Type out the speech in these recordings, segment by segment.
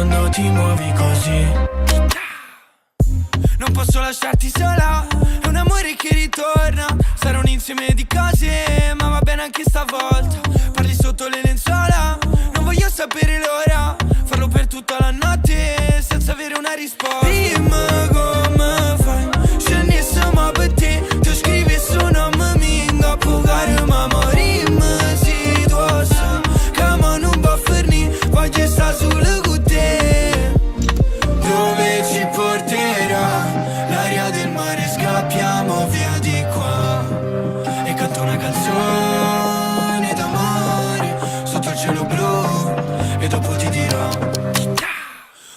quando ti muovi così. Non posso lasciarti sola, è un amore che ritorna. Sarà un insieme di cose, ma va bene anche stavolta. Parli sotto le lenzuola, non voglio sapere l'ora. Farlo per tutta la notte, senza avere una risposta. Dimmi come fai, scendi ma per te. Tu scrivi su nome mio, pugare ma morimmo si dosso. Cama non va a finire, voglio stare solo con te. Dove ci porterà l'aria del mare, scappiamo via di qua e canto una canzone d'amore sotto il cielo blu e dopo ti dirò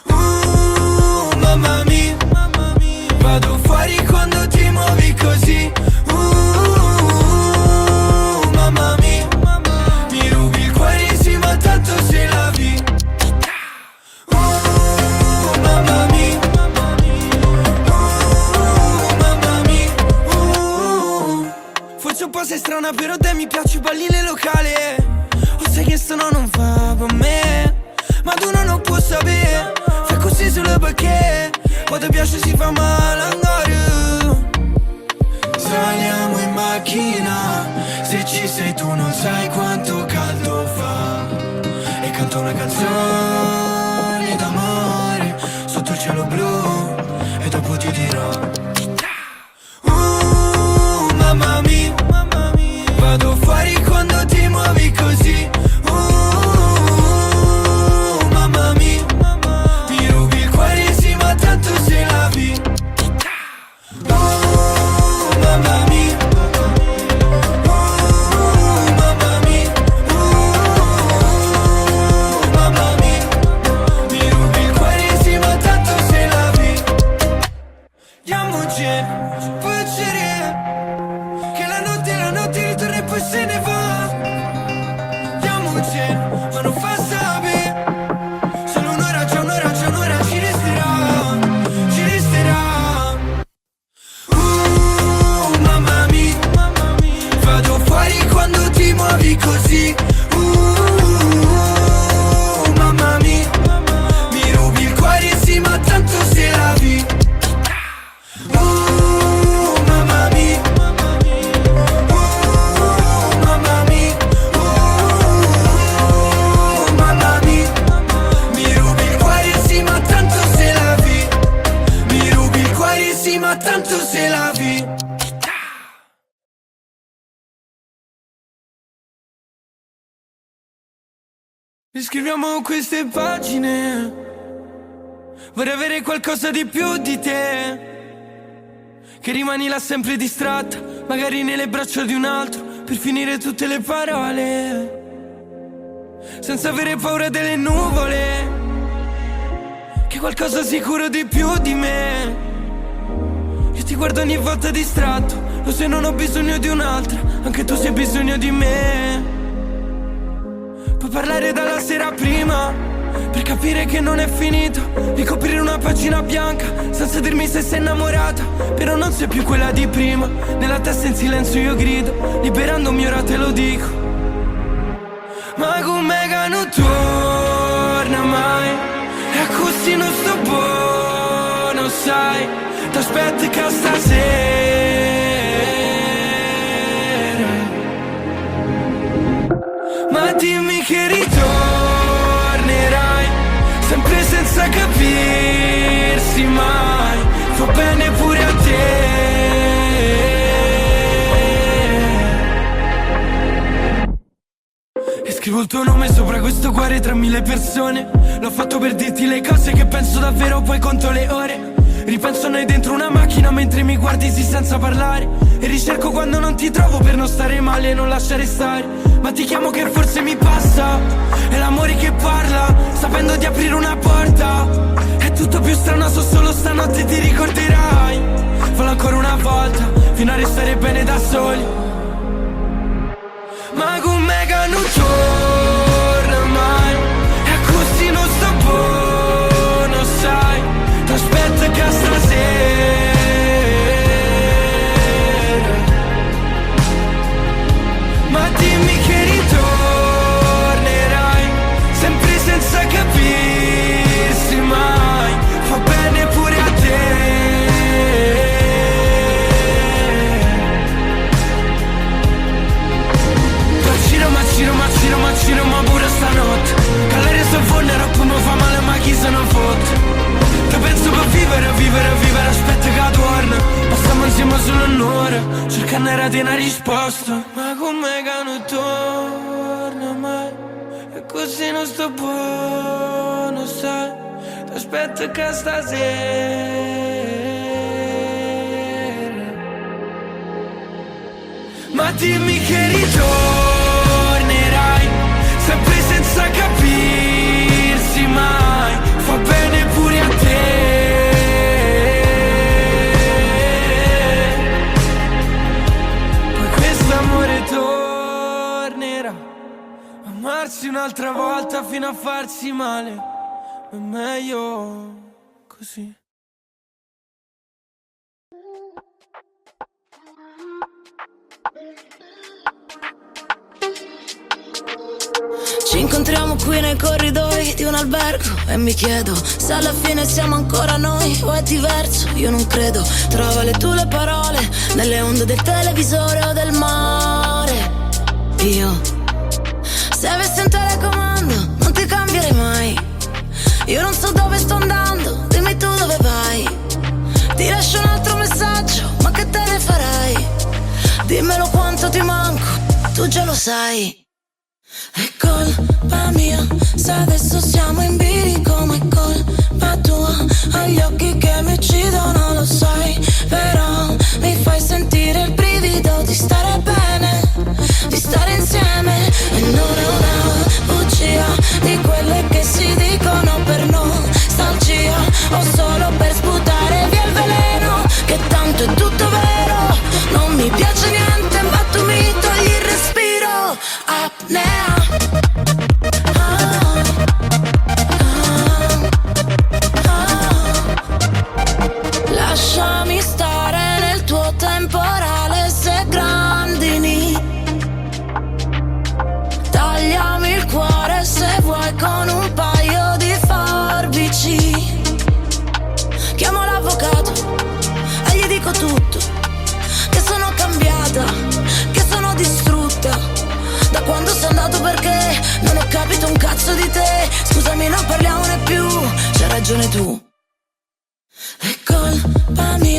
mamma mia, vado fuori quando ti muovi così. Mamma mia, mi rubi il cuore sì ma tanto se la vi. Mamma mia, mamma mia, forse un po' sei strana però te mi piace balli nel locale. O sai che sto no non fa per me, ma tu non può sapere. Fai così solo perché poi ti piace si fa male ancora. Saliamo in macchina, se ci sei tu non sai quanto caldo fa. E canto una canzone d'amore sotto il cielo blu e dopo ti dirò mamma mia, vado fuori quando ti muovi così. Mamma mia, mi rubi il cuore sì ma tanto se la vi. Mamma mia, mamma mia, mamma mia, mi rubi il cuore sì ma tanto se la vi. Andiamoci, fuggire, che la notte ritorna e poi se ne va. Andiamoci, ma non fa sapere. Solo un'ora ci resterà, ci resterà. Mamma mia, vado fuori quando ti muovi così. Mamma mia, mi rubi il cuore sì ma tanto se la vi. Mamma mia, mamma mia, mamma mia, mi rubi il cuore sì ma tanto se la vi. Mi rubi il cuore sì ma tanto se la vi. Riscriviamo queste pagine, vorrei avere qualcosa di più di te, che rimani là sempre distratta, magari nelle braccia di un altro, per finire tutte le parole, senza avere paura delle nuvole, che qualcosa sicuro di più di me. Io ti guardo ogni volta distratto, lo sai non ho bisogno di un'altra, anche tu se hai bisogno di me. Puoi parlare dalla sera prima, per capire che non è finito, ricoprire una pagina bianca, senza dirmi se sei innamorata, però non sei più quella di prima. Nella testa in silenzio io grido, liberandomi ora te lo dico. Ma com'è che non torna mai, e così non sto buono, sai, t'aspetto che stasera, ma dimmi che ritornerai, sempre senza capirsi mai, fa bene pure a te. E scrivo il tuo nome sopra questo cuore tra mille persone, l'ho fatto per dirti le cose che penso davvero, poi conto le ore. Ripenso a noi dentro una macchina mentre mi guardi sì senza parlare, e ricerco quando non ti trovo per non stare male e non lasciare stare. Ma ti chiamo che forse mi passa, è l'amore che parla, sapendo di aprire una porta. È tutto più strano, so solo stanotte ti ricorderai. Fallo ancora una volta, fino a restare bene da soli. Ma com'è che non torna mai, e così non sto buono, sai, t'aspetto che stasera, ma dimmi che ritornerai, sempre senza capirsi siamo solo un'ora, cercando di una risposta. Ma come che non torna mai? E così non sto buono, sai? Ti aspetto che stasera. Ma dimmi che ritornerai, sempre senza capirsi mai. Fa bene pure a te. Poi quest'amore tornerà, amarsi un'altra volta fino a farsi male. È meglio così. Ci incontriamo qui nei corridoi di un albergo e mi chiedo se alla fine siamo ancora noi o è diverso. Io non credo, trova le tue parole nelle onde del televisore o del mare. Io, se avessi un telecomando, non ti cambierei mai. Io non so dove sto andando, dimmi tu dove vai. Ti lascio un altro messaggio, ma che te ne farai? Dimmelo quanto ti manco, tu già lo sai. È colpa mia se adesso siamo in bilico, ma è colpa tua. Hai gli occhi che mi uccidono, lo sai. Però mi fai sentire il brivido di stare bene, di stare insieme. E non è una bugia di quelle che si dicono per nostalgia, o solo per sputare via il veleno, che tanto è tutto vero. Non mi piace niente ma tu mi togli il respiro. Apnea. Lasciami stare nel tuo temporale se grandini. Tagliami il cuore se vuoi con un paio di forbici. Chiamo l'avvocato e gli dico tutto, che sono cambiata, che sono distrutta da quando sei andato, perché non ho capito un cazzo di te. Scusami, non parliamone più, c'hai ragione tu. È colpa mia